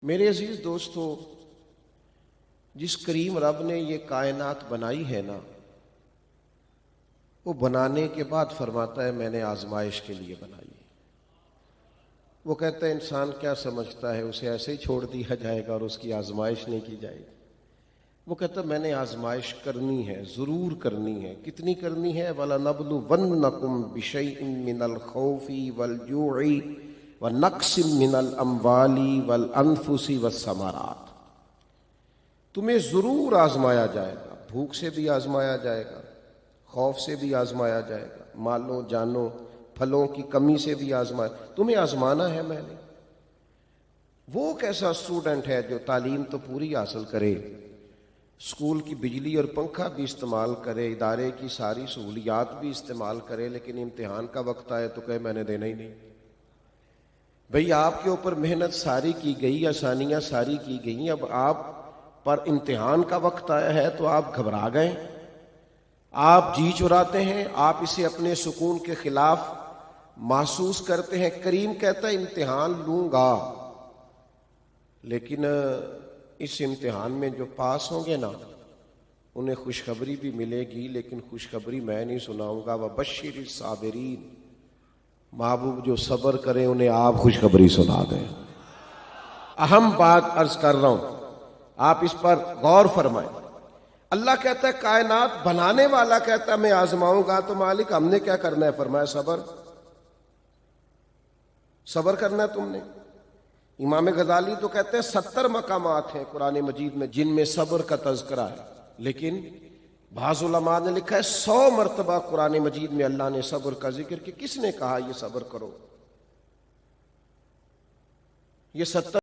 میرے عزیز دوستو، جس کریم رب نے یہ کائنات بنائی ہے نا، وہ بنانے کے بعد فرماتا ہے میں نے آزمائش کے لیے بنائی ہے۔ وہ کہتا ہے انسان کیا سمجھتا ہے، اسے ایسے ہی چھوڑ دیا جائے گا اور اس کی آزمائش نہیں کی جائے گی۔ وہ کہتا ہے میں نے آزمائش کرنی ہے، ضرور کرنی ہے۔ کتنی کرنی ہے؟ وَلَنَبْلُوَنَّكُمْ بِشَيْءٍ مِّنَ الْخَوْفِ وَالْجُوعِ وَنَقْصٍ مِّنَ الْأَمْوَالِ وَالْأَنفُسِ وَالثَّمَرَاتِ۔ تمہیں ضرور آزمایا جائے گا، بھوک سے بھی آزمایا جائے گا، خوف سے بھی آزمایا جائے گا، مالوں جانوں پھلوں کی کمی سے بھی آزمایا۔ تمہیں آزمانا ہے میں نے۔ وہ کیسا اسٹوڈنٹ ہے جو تعلیم تو پوری حاصل کرے، اسکول کی بجلی اور پنکھا بھی استعمال کرے، ادارے کی ساری سہولیات بھی استعمال کرے، لیکن امتحان کا وقت آئے تو کہے میں نے دینا ہی نہیں۔ بھئی آپ کے اوپر محنت ساری کی گئی، آسانیاں ساری کی گئیں، اب آپ پر امتحان کا وقت آیا ہے تو آپ گھبرا گئے، آپ جی چراتے ہیں، آپ اسے اپنے سکون کے خلاف محسوس کرتے ہیں۔ کریم کہتا ہے امتحان لوں گا، لیکن اس امتحان میں جو پاس ہوں گے نا انہیں خوشخبری بھی ملے گی، لیکن خوشخبری میں نہیں سناؤں گا۔ وَبَشِّرِ الصَّابِرِينَ، محبوب جو صبر کریں انہیں آپ خوشخبری سنا دیں۔ اہم بات عرض کر رہا ہوں، آپ اس پر غور فرمائیں۔ اللہ کہتا ہے کائنات بنانے والا کہتا ہے میں آزماؤں گا، تو مالک ہم نے کیا کرنا ہے؟ فرمایا صبر، صبر کرنا ہے تم نے۔ امام غزالی تو کہتے ہیں 70 مقامات ہیں قرآن مجید میں جن میں صبر کا تذکرہ ہے، لیکن بعض علماء نے لکھا ہے 100 مرتبہ قرآن مجید میں اللہ نے صبر کا ذکر کہ کس نے کہا یہ صبر کرو؟ یہ 70